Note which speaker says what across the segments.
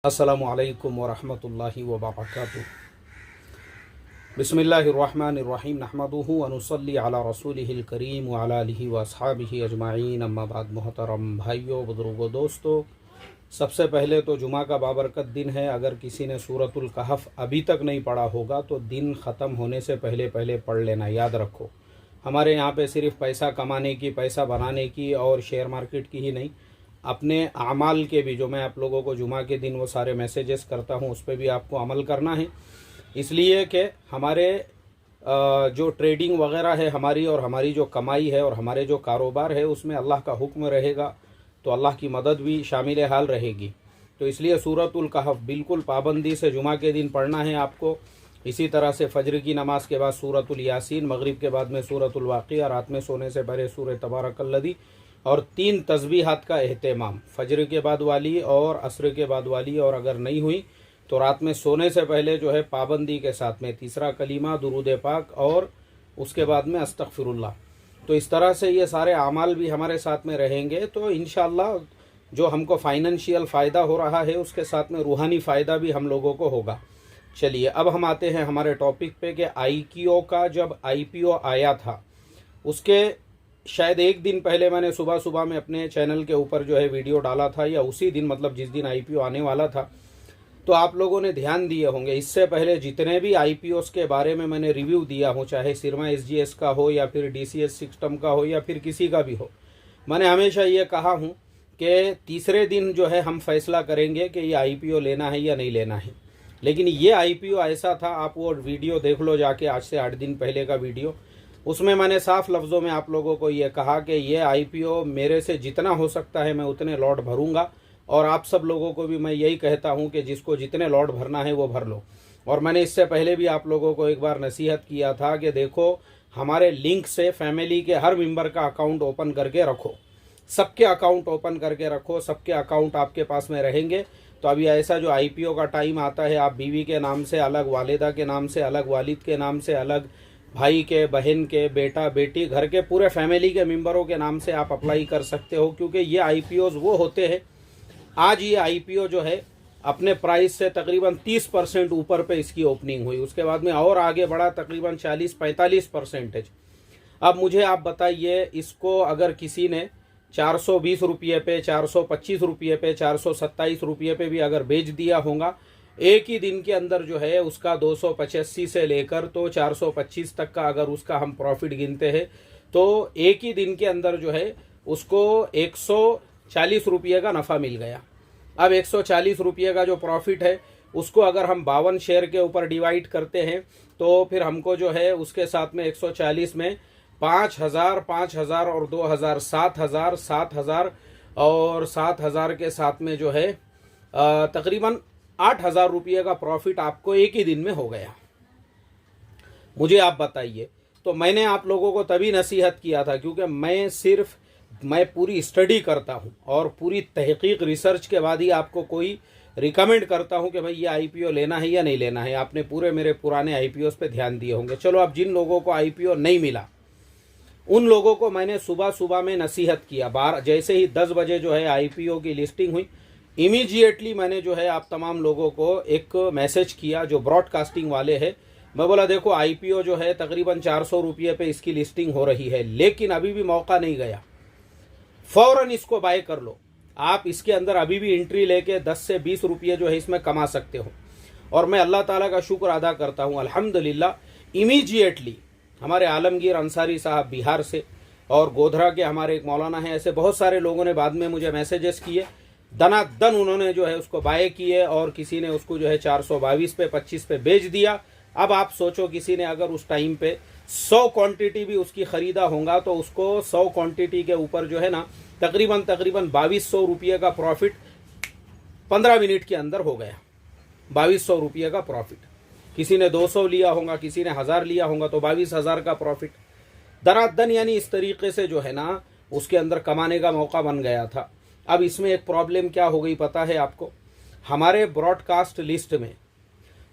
Speaker 1: अस्सलामु अलैकुम वरहमतुल्लाहि वबरकातुहू। बिस्मिल्लाहिर्रहमानिर्रहीम नहमदुहु व नुसल्ली अला रसूलिहिल करीम व अला आलिहि व अस्हाबिहि अजमाइन अम्मा बाद। मोहतरम भाइयों, बुजुर्गों, दोस्तों, सबसे पहले तो जुमा का बाबरकत दिन है। अगर किसी ने सूरतुल कहफ अभी तक नहीं पढ़ा होगा तो दिन ख़त्म होने से पहले पहले पढ़ लेना। याद रखो, हमारे यहाँ पे सिर्फ पैसा कमाने की, पैसा बनाने की और शेयर मार्केट की ही नहीं, अपने अमाल के भी, जो मैं आप लोगों को जुमा के दिन वो सारे मैसेजेस करता हूँ, उस पर भी आपको अमल करना है। इसलिए कि हमारे जो ट्रेडिंग वगैरह है हमारी, और हमारी जो कमाई है और हमारे जो कारोबार है, उसमें अल्लाह का हुक्म रहेगा तो अल्लाह की मदद भी शामिल हाल रहेगी। तो इसलिए सूरतुल कहफ बिल्कुल पाबंदी से जुमा के दिन पढ़ना है आपको। इसी तरह से फजर की नमाज के बाद सूरतुल यासीन, मगरिब के बाद में सूरतुल वाक़िया, रात में सोने से पहले सूरह तबारकल्लज़ी, और 3 तस्बीहात का एहतमाम, फजर के बाद वाली और असर के बाद वाली, और अगर नहीं हुई तो रात में सोने से पहले जो है पाबंदी के साथ में तीसरा कलीमा दुरूद पाक और उसके बाद में अस्तगफिरुल्लाह। तो इस तरह से ये सारे अमाल भी हमारे साथ में रहेंगे तो इंशाअल्लाह जो हमको फाइनेंशियल फ़ायदा हो रहा है उसके साथ में रूहानी फ़ायदा भी हम लोगों को होगा। चलिए अब हम आते हैं हमारे टॉपिक पे कि आईपीओ का जब आईपीओ आया था उसके शायद एक दिन पहले मैंने सुबह सुबह में अपने चैनल के ऊपर जो है वीडियो डाला था, या उसी दिन, मतलब जिस दिन आईपीओ आने वाला था। तो आप लोगों ने ध्यान दिए होंगे, इससे पहले जितने भी आईपीओस के बारे में मैंने रिव्यू दिया हूँ, चाहे सिरमा एसजीएस का हो या फिर डीसीएस सिस्टम का हो या फिर किसी का भी हो, मैंने हमेशा ये कहा हूँ कि तीसरे दिन जो है हम फैसला करेंगे कि ये आईपीओ लेना है या नहीं लेना है। लेकिन ये आईपीओ ऐसा था, आप वो वीडियो देख लो जाके, आज से 8 दिन पहले का वीडियो, उसमें मैंने साफ लफ्ज़ों में आप लोगों को ये कहा कि ये आईपीओ मेरे से जितना हो सकता है मैं उतने लॉट भरूंगा, और आप सब लोगों को भी मैं यही कहता हूं कि जिसको जितने लॉट भरना है वो भर लो। और मैंने इससे पहले भी आप लोगों को एक बार नसीहत किया था कि देखो, हमारे लिंक से फैमिली के हर मेंबर का अकाउंट ओपन करके रखो, सबके अकाउंट ओपन करके रखो, सबके अकाउंट आपके पास में रहेंगे। तो अभी ऐसा जो आईपीओ का टाइम आता है, आप बीवी के नाम से अलग, वालिदा के नाम से अलग, वालिद के नाम से अलग, भाई के, बहन के, बेटा बेटी, घर के पूरे फैमिली के मेंबरों के नाम से आप अप्लाई कर सकते हो, क्योंकि ये आईपीओज वो होते हैं। आज ये आईपीओ जो है अपने प्राइस से तकरीबन 30% ऊपर पे इसकी ओपनिंग हुई, उसके बाद में और आगे बढ़ा तकरीबन 40-45%। अब मुझे आप बताइए, इसको अगर किसी ने 420 रुपये पे, 425 रुपये पे, 427 रुपये पे भी अगर बेच दिया होगा, एक ही दिन के अंदर जो है उसका 285 से लेकर तो 425 तक का अगर उसका हम प्रॉफिट गिनते हैं तो एक ही दिन के अंदर जो है उसको 140 रुपये का नफ़ा मिल गया। अब 140 रुपये का जो प्रॉफिट है उसको अगर हम 52 शेयर के ऊपर डिवाइड करते हैं तो फिर हमको जो है उसके साथ में 140 में 5000, 5000 और 2000, 7000, 7000 और 7000 के साथ में जो है तकरीबन 8000 रुपये का प्रॉफिट आपको एक ही दिन में हो गया। मुझे आप बताइए, तो मैंने आप लोगों को तभी नसीहत किया था क्योंकि मैं पूरी स्टडी करता हूं और पूरी तहकीक रिसर्च के बाद ही आपको कोई रिकमेंड करता हूं कि भाई ये आईपीओ लेना है या नहीं लेना है। आपने पूरे मेरे पुराने आईपीओस पे ध्यान दिए होंगे। चलो, अब जिन लोगों को आईपीओ नहीं मिला उन लोगों को मैंने सुबह सुबह में नसीहत किया। जैसे ही 10 बजे जो है आईपीओ की लिस्टिंग हुई, इमीडिएटली मैंने जो है आप तमाम लोगों को एक मैसेज किया जो ब्रॉडकास्टिंग वाले हैं। मैं बोला देखो, आईपीओ जो है तकरीबन 400 रुपये पे इसकी लिस्टिंग हो रही है, लेकिन अभी भी मौका नहीं गया, फौरन इसको बाय कर लो। आप इसके अंदर अभी भी एंट्री लेके 10 से 20 रुपये जो है इसमें कमा सकते हो। और मैं अल्लाह ताला का शुक्र अदा करता हूँ, अल्हम्दुलिल्लाह, इमीडिएटली हमारे आलमगीर अंसारी साहब बिहार से और गोधरा के हमारे एक मौलाना हैं, ऐसे बहुत सारे लोगों ने बाद में मुझे मैसेजेस किए, दनादन उन्होंने जो है उसको बाय किए, और किसी ने उसको जो है 422 पे, 25 पे बेच दिया। अब आप सोचो, किसी ने अगर उस टाइम पे 100 क्वांटिटी भी उसकी खरीदा होगा तो उसको 100 क्वांटिटी के ऊपर जो है ना तकरीबन 2200 रुपये का प्रॉफिट 15 मिनट के अंदर हो गया। 2200 रुपये का प्रॉफिट, किसी ने 200 लिया होगा, किसी ने 1000 लिया होगा, तो 22,000 का प्रॉफिट दनादन, यानी इस तरीके से जो है ना उसके अंदर कमाने का मौका बन गया था। अब इसमें एक प्रॉब्लम क्या हो गई पता है आपको? हमारे ब्रॉडकास्ट लिस्ट में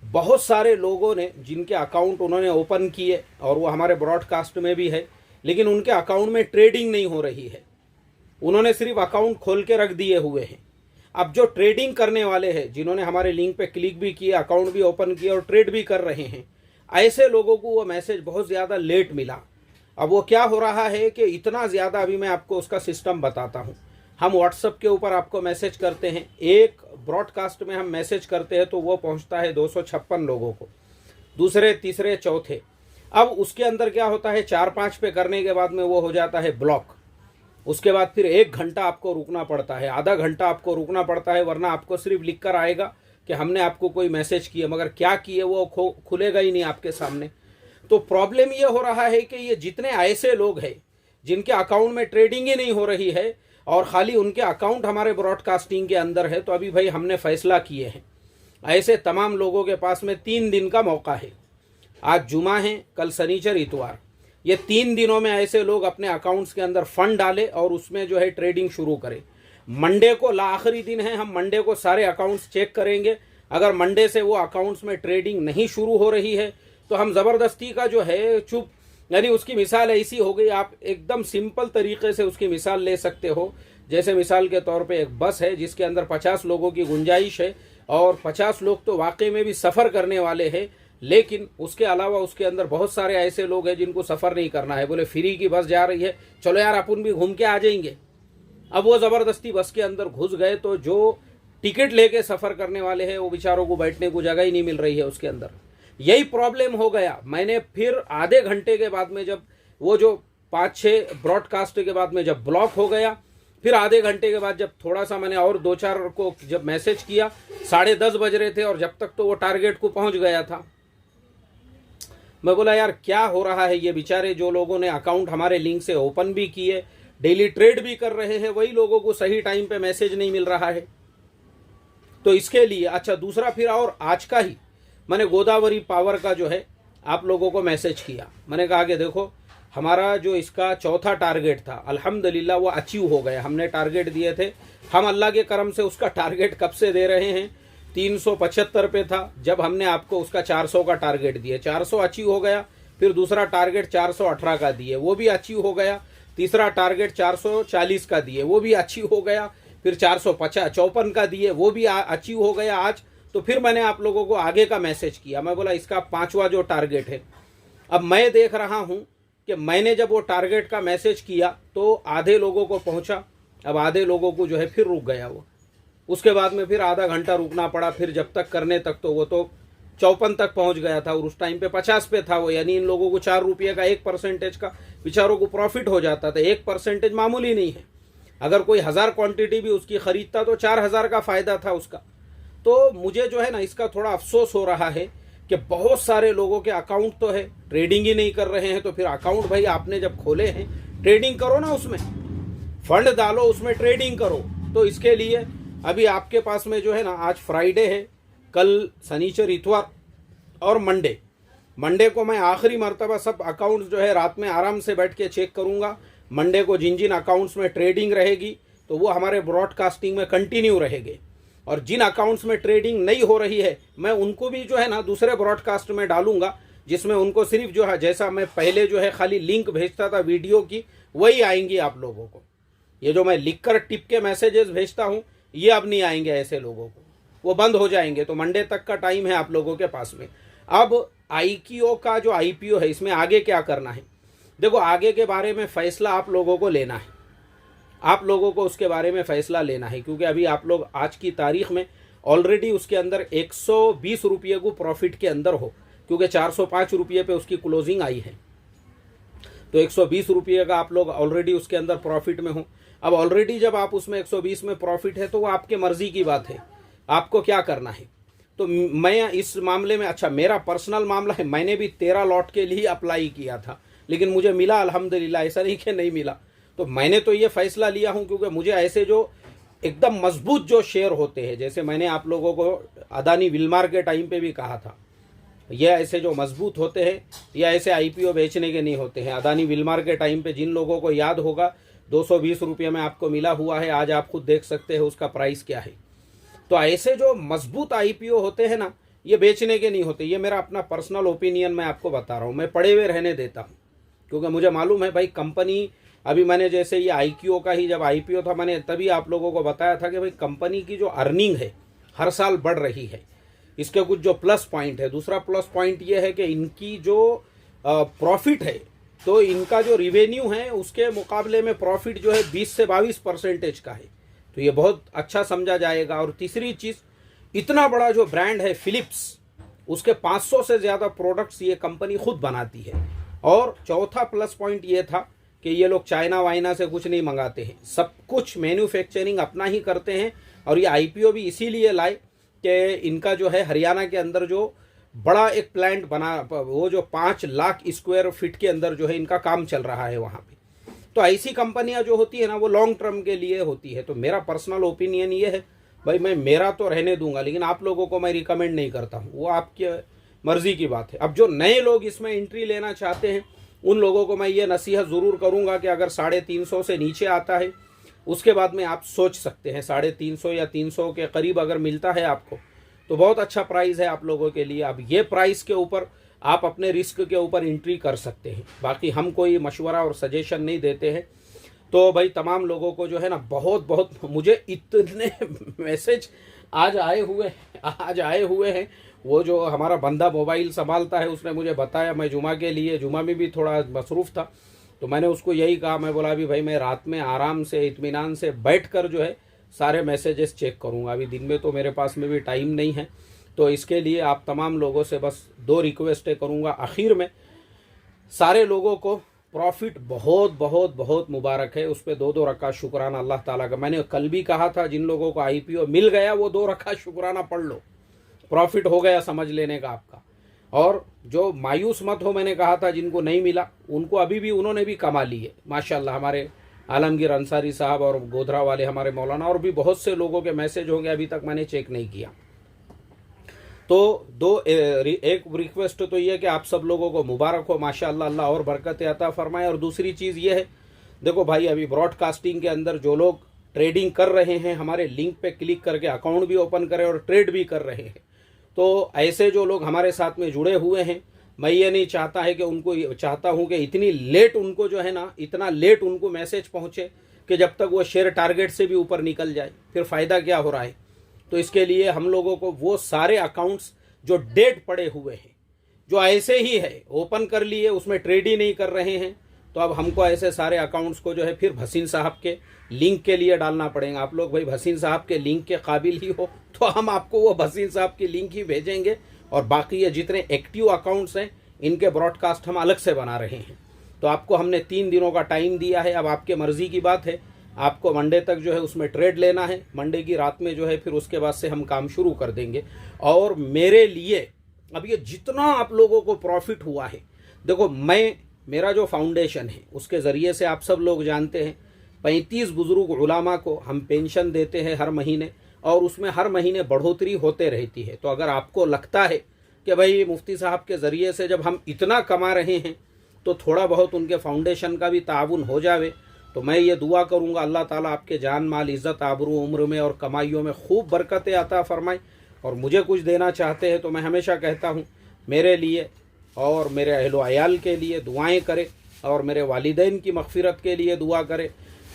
Speaker 1: बहुत सारे लोगों ने जिनके अकाउंट उन्होंने ओपन किए और वो हमारे ब्रॉडकास्ट में भी है, लेकिन उनके अकाउंट में ट्रेडिंग नहीं हो रही है, उन्होंने सिर्फ अकाउंट खोल के रख दिए हुए हैं। अब जो ट्रेडिंग करने वाले हैं, जिन्होंने हमारे लिंक पे क्लिक भी किया, अकाउंट भी ओपन किया और ट्रेड भी कर रहे हैं, ऐसे लोगों को वो मैसेज बहुत ज़्यादा लेट मिला। अब वो क्या हो रहा है कि इतना ज़्यादा, अभी मैं आपको उसका सिस्टम बताता हूँ। हम व्हाट्सएप के ऊपर आपको मैसेज करते हैं, एक ब्रॉडकास्ट में हम मैसेज करते हैं तो वो पहुँचता है 256 लोगों को, दूसरे तीसरे चौथे। अब उसके अंदर क्या होता है, 4-5 पे करने के बाद में वो हो जाता है ब्लॉक। उसके बाद फिर 1 घंटा आपको रुकना पड़ता है, आधा घंटा आपको रुकना पड़ता है, वरना आपको सिर्फ लिख कर आएगा कि हमने आपको कोई मैसेज किया, मगर क्या किए वो खुलेगा ही नहीं आपके सामने। तो प्रॉब्लम ये हो रहा है कि ये जितने ऐसे लोग हैं जिनके अकाउंट में ट्रेडिंग ही नहीं हो रही है और खाली उनके अकाउंट हमारे ब्रॉडकास्टिंग के अंदर है, तो अभी भाई हमने फैसला किए हैं, ऐसे तमाम लोगों के पास में 3 दिन का मौका है। आज जुमा है, कल शनिचर इतवार, ये 3 दिनों में ऐसे लोग अपने अकाउंट्स के अंदर फंड डाले और उसमें जो है ट्रेडिंग शुरू करें। मंडे को आखिरी दिन है, हम मंडे को सारे अकाउंट्स चेक करेंगे। अगर मंडे से वो अकाउंट्स में ट्रेडिंग नहीं शुरू हो रही है तो हम ज़बरदस्ती का जो है चुप, यानी उसकी मिसाल ऐसी हो गई, आप एकदम सिंपल तरीके से उसकी मिसाल ले सकते हो। जैसे मिसाल के तौर पे एक बस है जिसके अंदर 50 लोगों की गुंजाइश है और 50 लोग तो वाकई में भी सफ़र करने वाले हैं, लेकिन उसके अलावा उसके अंदर बहुत सारे ऐसे लोग हैं जिनको सफ़र नहीं करना है। बोले फ्री की बस जा रही है, चलो यार अपन भी घूम के आ जाएंगे। अब वो ज़बरदस्ती बस के अंदर घुस गए तो जो टिकट लेके सफ़र करने वाले हैं वो बेचारों को बैठने को जगह ही नहीं मिल रही है उसके अंदर। यही प्रॉब्लम हो गया। मैंने फिर आधे घंटे के बाद में, जब वो जो 5-6 ब्रॉडकास्ट के बाद में जब ब्लॉक हो गया, फिर आधे घंटे के बाद जब थोड़ा सा मैंने और 2-4 को जब मैसेज किया, 10:30 बज रहे थे और जब तक तो वो टारगेट को पहुंच गया था। मैं बोला यार क्या हो रहा है, ये बेचारे जो लोगों ने अकाउंट हमारे लिंक से ओपन भी किए, डेली ट्रेड भी कर रहे हैं, वही लोगों को सही टाइम पे मैसेज नहीं मिल रहा है। तो इसके लिए अच्छा दूसरा फिर और आज का ही मैंने गोदावरी पावर का जो है आप लोगों को मैसेज किया। मैंने कहा कि देखो हमारा जो इसका चौथा टारगेट था, अल्हम्दुलिल्लाह वो अचीव हो गया। हमने टारगेट दिए थे, हम अल्लाह के करम से उसका टारगेट कब से दे रहे हैं, 375 पे था जब हमने आपको उसका 400 का टारगेट दिया, 400 अचीव हो गया। फिर दूसरा टारगेट 418 का दिए, वो भी अचीव हो गया। तीसरा टारगेट 440 का दिए, वो भी अचीव हो गया। फिर 454 का दिए, वो भी अचीव हो गया आज। तो फिर मैंने आप लोगों को आगे का मैसेज किया। मैं बोला इसका 5वां जो टारगेट है, अब मैं देख रहा हूँ कि मैंने जब वो टारगेट का मैसेज किया तो आधे लोगों को पहुँचा, अब आधे लोगों को जो है फिर रुक गया वो। उसके बाद में फिर आधा घंटा रुकना पड़ा, फिर जब तक करने तक तो वो तो 54 तक पहुंच गया था और उस टाइम पे 50 पे था वो। यानी इन लोगों को 4 रुपये का 1% का बेचारों को प्रॉफिट हो जाता था। 1% मामूली नहीं है। अगर कोई 1000 क्वांटिटी भी उसकी खरीदता तो 4000 का फ़ायदा था उसका। तो मुझे जो है ना इसका थोड़ा अफसोस हो रहा है कि बहुत सारे लोगों के अकाउंट तो है, ट्रेडिंग ही नहीं कर रहे हैं। तो फिर अकाउंट भाई आपने जब खोले हैं, ट्रेडिंग करो ना, उसमें फंड डालो, उसमें ट्रेडिंग करो। तो इसके लिए अभी आपके पास में जो है ना, आज फ्राइडे है, कल शनिचर इतवार और मंडे को मैं आखिरी मर्तबा सब अकाउंट्स जो है रात में आराम से बैठ के चेक करूंगा। मंडे को जिन जिन अकाउंट्स में ट्रेडिंग रहेगी तो वो हमारे ब्रॉडकास्टिंग में कंटिन्यू रहेंगे, और जिन अकाउंट्स में ट्रेडिंग नहीं हो रही है मैं उनको भी जो है ना दूसरे ब्रॉडकास्ट में डालूंगा, जिसमें उनको सिर्फ जो है, जैसा मैं पहले जो है खाली लिंक भेजता था वीडियो की, वही आएंगी आप लोगों को। ये जो मैं लिखकर टिप के मैसेजेस भेजता हूँ ये अब नहीं आएंगे ऐसे लोगों को, वो बंद हो जाएंगे। तो मंडे तक का टाइम है आप लोगों के पास में। अब आईक्यू का जो आईपीओ है, इसमें आगे क्या करना है, देखो आगे के बारे में फैसला आप लोगों को लेना है, आप लोगों को उसके बारे में फैसला लेना है। क्योंकि अभी आप लोग आज की तारीख में ऑलरेडी उसके अंदर 120 रुपये को प्रॉफिट के अंदर हो, क्योंकि 405 रुपये पे उसकी क्लोजिंग आई है। तो 120 रुपये का आप लोग ऑलरेडी उसके अंदर प्रॉफिट में हो। अब ऑलरेडी जब आप उसमें 120 में प्रॉफिट है तो वो आपके मर्जी की बात है, आपको क्या करना है। तो मैं इस मामले में, अच्छा मेरा पर्सनल मामला है, मैंने भी 13 लॉट के लिए अप्लाई किया था, लेकिन मुझे मिला अल्हम्दुलिल्लाह, ऐसा नहीं कि नहीं मिला। तो मैंने तो ये फैसला लिया हूँ क्योंकि मुझे ऐसे जो एकदम मजबूत जो शेयर होते हैं, जैसे मैंने आप लोगों को अदानी विलमार के टाइम पे भी कहा था, ये ऐसे जो मजबूत होते हैं या ऐसे आईपीओ बेचने के नहीं होते हैं। अदानी विलमार के टाइम पे जिन लोगों को याद होगा 220 रुपये में आपको मिला हुआ है, आज आप खुद देख सकते हैं उसका प्राइस क्या है। तो ऐसे जो मजबूत आईपीओ होते हैं ना, ये बेचने के नहीं होते। ये मेरा अपना पर्सनल ओपिनियन मैं आपको बता रहा हूँ, मैं पड़े हुए रहने देता हूँ, क्योंकि मुझे मालूम है भाई कंपनी अभी मैंने जैसे ये IPO का ही जब IPO था, मैंने तभी आप लोगों को बताया था कि भाई कंपनी की जो अर्निंग है हर साल बढ़ रही है। इसके कुछ जो प्लस पॉइंट है, दूसरा प्लस पॉइंट ये है कि इनकी जो प्रॉफिट है, तो इनका जो रिवेन्यू है उसके मुकाबले में प्रॉफिट जो है 20 से 22% का है, तो ये बहुत अच्छा समझा जाएगा। और तीसरी चीज़, इतना बड़ा जो ब्रांड है फिलिप्स, उसके 500 से ज़्यादा प्रोडक्ट्स ये कंपनी खुद बनाती है। और चौथा प्लस पॉइंट ये था कि ये लोग चाइना वाइना से कुछ नहीं मंगाते हैं, सब कुछ मैन्युफैक्चरिंग अपना ही करते हैं। और ये IPO भी इसीलिए लाए कि इनका जो है हरियाणा के अंदर जो बड़ा एक प्लांट बना, वो जो 5 लाख स्क्वायर फीट के अंदर जो है इनका काम चल रहा है वहाँ पे। तो ऐसी कंपनियाँ जो होती है ना, वो लॉन्ग टर्म के लिए होती है। तो मेरा पर्सनल ओपिनियन ये है भाई, मैं मेरा तो रहने दूंगा, लेकिन आप लोगों को मैं रिकमेंड नहीं करता हूँ, वो आपकी मर्जी की बात है। अब जो नए लोग इसमें एंट्री लेना चाहते हैं, उन लोगों को मैं ये नसीहत ज़रूर करूँगा कि अगर 350 से नीचे आता है, उसके बाद में आप सोच सकते हैं। 350 या 300 के करीब अगर मिलता है आपको, तो बहुत अच्छा प्राइस है आप लोगों के लिए। अब ये प्राइस के ऊपर आप अपने रिस्क के ऊपर एंट्री कर सकते हैं। बाकी हम कोई मशवरा और सजेशन नहीं देते हैं। तो भाई तमाम लोगों को जो है ना, बहुत बहुत मुझे इतने मैसेज आज आए हुए हैं। वो जो हमारा बंदा मोबाइल संभालता है, उसने मुझे बताया, मैं जुमा के लिए, जुमा में भी थोड़ा मसरूफ़ था, तो मैंने उसको यही कहा, मैं बोला अभी भाई मैं रात में आराम से इत्मीनान से बैठकर जो है सारे मैसेजेस चेक करूँगा। अभी दिन में तो मेरे पास में भी टाइम नहीं है। तो इसके लिए आप तमाम लोगों से बस 2 रिक्वेस्टें करूँगा। आखिर में सारे लोगों को प्रॉफिट बहुत बहुत बहुत मुबारक है, उस पर 2-2 रकात शुक्राना अल्लाह ताला का। मैंने कल भी कहा था, जिन लोगों को IPO मिल गया वो 2 रकात शुक्राना पढ़ लो, प्रॉफिट हो गया समझ लेने का आपका। और जो मायूस मत हो, मैंने कहा था जिनको नहीं मिला उनको अभी भी उन्होंने भी कमा ली है माशाल्लाह। हमारे आलमगीर अंसारी साहब और गोधरा वाले हमारे मौलाना, और भी बहुत से लोगों के मैसेज होंगे, अभी तक मैंने चेक नहीं किया। तो एक रिक्वेस्ट तो ये है कि आप सब लोगों को मुबारक हो माशाअल्लाह, अल्लाह और बरकत अता फरमाए। और दूसरी चीज़ ये है, देखो भाई अभी ब्रॉडकास्टिंग के अंदर जो लोग ट्रेडिंग कर रहे हैं, हमारे लिंक पे क्लिक करके अकाउंट भी ओपन करें और ट्रेड भी कर रहे हैं, तो ऐसे जो लोग हमारे साथ में जुड़े हुए हैं, मैं ये नहीं चाहता है कि उनको, चाहता हूँ कि इतनी लेट उनको जो है ना, इतना लेट उनको मैसेज पहुँचे कि जब तक वो शेयर टारगेट से भी ऊपर निकल जाए, फिर फ़ायदा क्या हो रहा है। तो इसके लिए हम लोगों को वो सारे अकाउंट्स जो डेड पड़े हुए हैं, जो ऐसे ही है ओपन कर लिए, उसमें ट्रेड ही नहीं कर रहे हैं, तो अब हमको ऐसे सारे अकाउंट्स को जो है फिर भसीन साहब के लिंक के लिए डालना पड़ेगा। आप लोग भाई भसीन साहब के लिंक के काबिल ही हो तो हम आपको वो भसीन साहब की लिंक ही भेजेंगे। और बाकी ये जितने एक्टिव अकाउंट्स हैं, इनके ब्रॉडकास्ट हम अलग से बना रहे हैं। तो आपको हमने 3 दिनों का टाइम दिया है। अब आपके मर्ज़ी की बात है, आपको मंडे तक जो है उसमें ट्रेड लेना है, मंडे की रात में जो है फिर उसके बाद से हम काम शुरू कर देंगे। और मेरे लिए अब ये जितना आप लोगों को प्रॉफिट हुआ है, देखो मेरा जो फाउंडेशन है उसके ज़रिए से आप सब लोग जानते हैं 35 बुज़ुर्ग उलामा को हम पेंशन देते हैं हर महीने, और उसमें हर महीने बढ़ोतरी होते रहती है। तो अगर आपको लगता है कि भाई मुफ्ती साहब के ज़रिए से जब हम इतना कमा रहे हैं तो थोड़ा बहुत उनके फाउंडेशन का भी ताउन हो जावे, तो मैं ये दुआ करूँगा अल्लाह ताला आपके जान माल इज़्ज़त आबरू उम्र में और कमाइयों में खूब बरकतें अता फरमाए। और मुझे कुछ देना चाहते हैं तो मैं हमेशा कहता हूँ, मेरे लिए और मेरे अहलो अयाल के लिए दुआएं करें, और मेरे वालिदैन की मग़फ़िरत के लिए दुआ करें,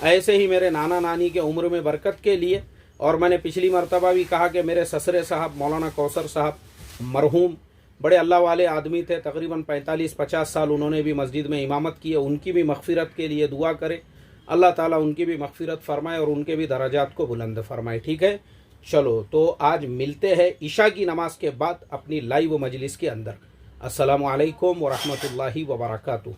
Speaker 1: ऐसे ही मेरे नाना नानी के उम्र में बरकत के लिए। और मैंने पिछली मरतबा भी कहा कि मेरे ससरे साहब मौलाना कौसर साहब मरहूम बड़े अल्लाह वाले आदमी थे, तकरीबन 45-50 साल उन्होंने भी मस्जिद में इमामत की है, उनकी भी मग़फ़िरत के लिए दुआ करें, अल्लाह ताला उनकी भी मग़फ़िरत फ़रमाए और उनके भी दराजात को बुलंद फ़रमाए। ठीक है, चलो तो आज मिलते हैं इशा की नमाज के बाद अपनी लाइव मजलिस के अंदर। अस्सलामु अलैकुम व रहमतुल्लाहि व बरकातुहू।